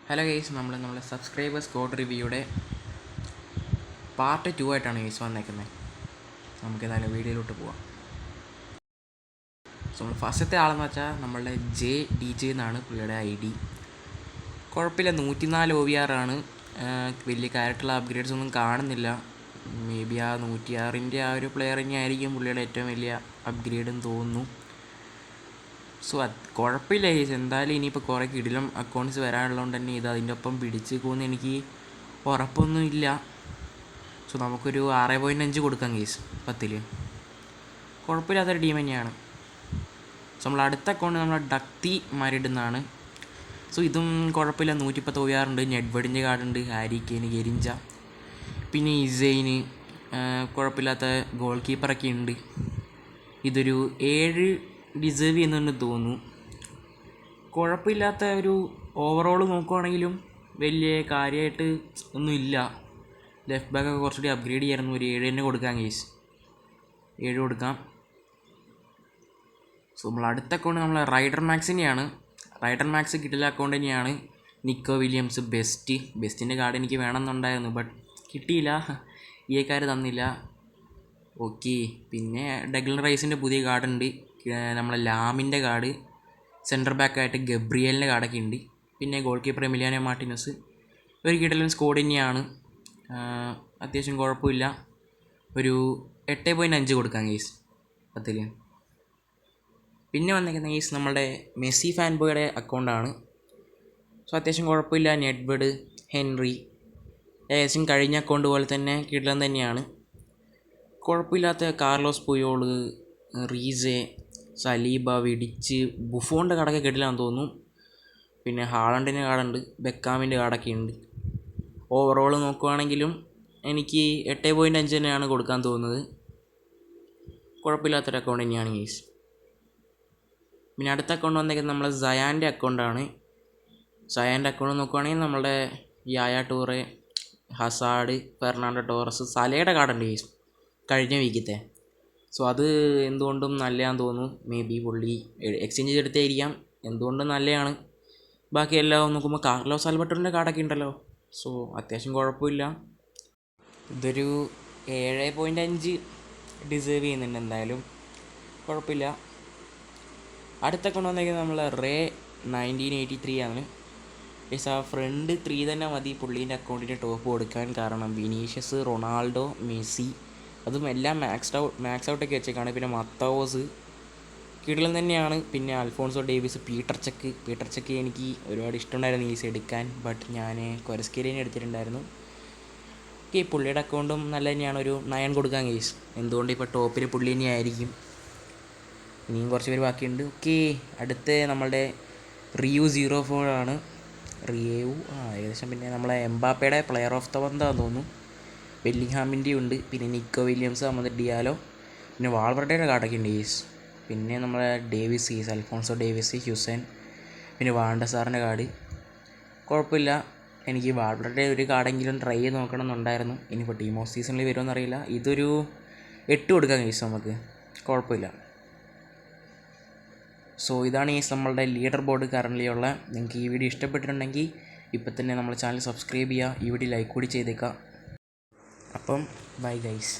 Hello guys, നമ്മളെ subscribers code റിവ്യൂയുടെ part 2 ആയിട്ടാണ് guys വന്നേക്കുന്നത്. നമുക്കേതായാലും വീഡിയോയിലോട്ട് പോവാം. സോ നമ്മൾ ഫസ്റ്റത്തെ ആളെന്ന് വെച്ചാൽ നമ്മളുടെ DJ എന്നാണ് പുള്ളിയുടെ ID. കുഴപ്പമില്ല, 104 OVR ആണ്. വലിയ കാര്യമായിട്ടുള്ള അപ്ഗ്രേഡ്സ് ഒന്നും കാണുന്നില്ല. മേ ബി ആ 106ൻ്റെ ആ ഒരു പ്ലെയറിനെ ആയിരിക്കും പുള്ളിയുടെ ഏറ്റവും വലിയ അപ്ഗ്രേഡെന്ന് തോന്നുന്നു. സോ കുഴപ്പമില്ല ഗൈസ്, എന്തായാലും ഇനിയിപ്പോൾ കുറേ കിടിലം അക്കൗണ്ട്സ് വരാനുള്ളതുകൊണ്ട് തന്നെ ഇത് അതിൻ്റെ ഒപ്പം പിടിച്ച് പോകുമെന്ന് എനിക്ക് ഉറപ്പൊന്നുമില്ല. സോ നമുക്കൊരു 6.5 കൊടുക്കാം ഗൈസ് 10. കുഴപ്പമില്ലാത്തൊരു ടീം തന്നെയാണ്. സോ നമ്മൾ അടുത്ത അക്കൗണ്ട് നമ്മൾ ഡക്തി മരിടുന്നതാണ്. സോ ഇതും കുഴപ്പമില്ല, 110 OVR ഉണ്ട്. നെഡ്വേഡിൻ്റെ കാർഡുണ്ട്, ഹാരി കെയ്ൻ, ഗെരിഞ്ച, പിന്നെ ഇസൈന്, കുഴപ്പമില്ലാത്ത ഗോൾ കീപ്പറൊക്കെ ഉണ്ട്. ഇതൊരു 7 ഡിസേർവ് ചെയ്യുന്നുണ്ടെന്ന് തോന്നുന്നു. കുഴപ്പമില്ലാത്ത ഒരു ഓവറോൾ നോക്കുവാണെങ്കിലും വലിയ കാര്യമായിട്ട് ഒന്നുമില്ല. ലെഫ്റ്റ് ബാക്കൊക്കെ കുറച്ചുകൂടി അപ്ഗ്രേഡ് ചെയ്യായിരുന്നു. ഒരു 7 തന്നെ കൊടുക്കാം ഗൈസ്, 7 കൊടുക്കാം. സോ നമ്മൾ അടുത്ത അക്കൗണ്ട് നമ്മൾ റൈഡർ മാക്സിൻ്റെയാണ്. റൈഡർ മാക്സ് കിട്ടില്ല അക്കൗണ്ട് തന്നെയാണ്. നിക്കോ വില്യംസ് ബെസ്റ്റിൻ്റെ കാർഡ് എനിക്ക് വേണമെന്നുണ്ടായിരുന്നു, ബട്ട് കിട്ടിയില്ല, EA തന്നില്ല. ഓക്കെ, പിന്നെ ഡഗ്ലൻ റൈസിൻ്റെ പുതിയ കാർഡുണ്ട്, നമ്മളെ ലാമിൻ്റെ കാർഡ്, സെൻറ്റർ ബാക്കായിട്ട് ഗബ്രിയലിൻ്റെ കാർഡൊക്കെ ഉണ്ട്. പിന്നെ ഗോൾ കീപ്പർ എമിലിയാനോ മാർട്ടിനസ്. ഒരു കിടലൻ സ്കോഡ് തന്നെയാണ്, അത്യാവശ്യം കുഴപ്പമില്ല. ഒരു 8.5 കൊടുക്കാം ഗൈസ് 10. പിന്നെ വന്നേക്കുന്ന ഗൈസ് നമ്മളുടെ മെസ്സി ഫാൻ ബോയുടെ അക്കൗണ്ടാണ്. സോ അത്യാവശ്യം കുഴപ്പമില്ല. നെഡ്വേഡ്, ഹെൻറി, ഏകദേശം കഴിഞ്ഞ അക്കൗണ്ട് പോലെ തന്നെ കിടലൻ തന്നെയാണ്. കുഴപ്പമില്ലാത്ത കാർലോസ് പുയോള്, റീസെ, സലീബ, വിഡിച്ച്, ബുഫോണിൻ്റെ കാർഡൊക്കെ കിട്ടില്ലാന്ന് തോന്നുന്നു. പിന്നെ ഹാളണ്ടിൻ്റെ കാർഡുണ്ട്, ബെക്കാമിൻ്റെ കാർഡൊക്കെ ഉണ്ട്. ഓവറോൾ നോക്കുവാണെങ്കിലും എനിക്ക് 8.5 തന്നെയാണ് കൊടുക്കാൻ തോന്നുന്നത്. കുഴപ്പമില്ലാത്തൊരു അക്കൗണ്ട് തന്നെയാണ് ഗൈസ്. പിന്നെ അടുത്ത അക്കൗണ്ട് വന്നേക്കുന്നത് നമ്മളെ സയാൻ്റെ അക്കൗണ്ടാണ്. സയാൻ്റെ അക്കൗണ്ട് നോക്കുവാണെങ്കിൽ നമ്മളുടെ യായ ടൂറെ, ഹസാഡ്, ഫെർണാണ്ടോ ടോറസ്, സലയുടെ കാർഡുണ്ട് ഗൈസ് കഴിഞ്ഞ വീക്കത്തെ. സോ അത് എന്തുകൊണ്ടും നല്ലതാണെന്ന് തോന്നുന്നു. മേ ബി പുള്ളി എക്സ്ചേഞ്ച് ചെയ്തെടുത്തായിരിക്കാം, എന്തുകൊണ്ടും നല്ലതാണ്. ബാക്കി എല്ലാം നോക്കുമ്പോൾ കാർലോസ് ആൽബർട്ടോൻ്റെ കാർഡൊക്കെ ഉണ്ടല്ലോ. സോ അത്യാവശ്യം കുഴപ്പമില്ല. ഇതൊരു 7.5 ഡിസേർവ് ചെയ്യുന്നുണ്ട് എന്തായാലും, കുഴപ്പമില്ല. അടുത്ത അക്കൗണ്ട് വന്നേക്കുന്നത് നമ്മൾ റേ 1983 ആണ്. പക്ഷേ ആ ഫ്രണ്ട് 3 തന്നെ മതി പുള്ളീൻ്റെ അക്കൗണ്ടിൻ്റെ ടോപ്പ് കൊടുക്കാൻ. കാരണം വിനീഷ്യസ്, റൊണാൾഡോ, മെസ്സി, അതും എല്ലാം മാക്സ് ഔട്ടൊക്കെ വെച്ചേക്കാണ്. പിന്നെ മത്താവോസ് കിടിലൻ തന്നെയാണ്. പിന്നെ അൽഫോൺസോ ഡേവിസ്, പീറ്റർ ചെക്ക് എനിക്ക് ഒരുപാട് ഇഷ്ടമുണ്ടായിരുന്നു ഈസ് എടുക്കാൻ, ബട്ട് ഞാൻ ക്വരസ്കേലിനെ എടുത്തിട്ടുണ്ടായിരുന്നു. ഓക്കെ, പുള്ളിയുടെ അക്കൗണ്ടും നല്ല തന്നെയാണ്. ഒരു 9 കൊടുക്കാൻ കേസ്. എന്തുകൊണ്ട് ഇപ്പോൾ ടോപ്പിൽ പുള്ളി തന്നെയായിരിക്കും. ഇനിയും കുറച്ച് പേര് ബാക്കിയുണ്ട്. ഓക്കെ, അടുത്ത നമ്മളുടെ റിയു 04 ആണ്. ഏകദേശം പിന്നെ നമ്മളെ എംബാപ്പയുടെ പ്ലെയർ ഓഫ് ദ മന്താന്ന് തോന്നുന്നു. ബെല്ലിംഗ്ഹാമിൻ്റെ ഉണ്ട്. പിന്നെ നിക്കോ വില്യംസ്, അഹമ്മദ് ഡിയാലോ, പിന്നെ വാൾവർഡയുടെ കാർഡൊക്കെ ഉണ്ട് ഗൈസ്. പിന്നെ നമ്മളെ ഡേവിസ്, അൽഫോൺസോ ഡേവിസ്, ഹ്യൂസൈൻ, പിന്നെ വാണ്ടസാറിൻ്റെ കാർഡ്. കുഴപ്പമില്ല, എനിക്ക് വാൾവർഡയുടെ ഒരു കാർഡെങ്കിലും ട്രൈ ചെയ്ത് നോക്കണം എന്നുണ്ടായിരുന്നു. ഇനിയിപ്പോൾ ടീം ഓഫ് സീസണിൽ വരുമെന്നറിയില്ല. ഇതൊരു 8 കൊടുക്കാം ഗൈസ് നമുക്ക്, കുഴപ്പമില്ല. സോ ഇതാണ് ഈ നമ്മളുടെ ലീഡർ ബോർഡ് കറൻറ്റ്ലി ഉള്ള. നിങ്ങൾക്ക് ഈ വീഡിയോ ഇഷ്ടപ്പെട്ടിട്ടുണ്ടെങ്കിൽ ഇപ്പം തന്നെ നമ്മുടെ ചാനൽ സബ്സ്ക്രൈബ് ചെയ്യുക, ഈ വീഡിയോ ലൈക്ക് കൂടി ചെയ്തേക്കുക. അപ്പം ബൈ ഗൈസ്.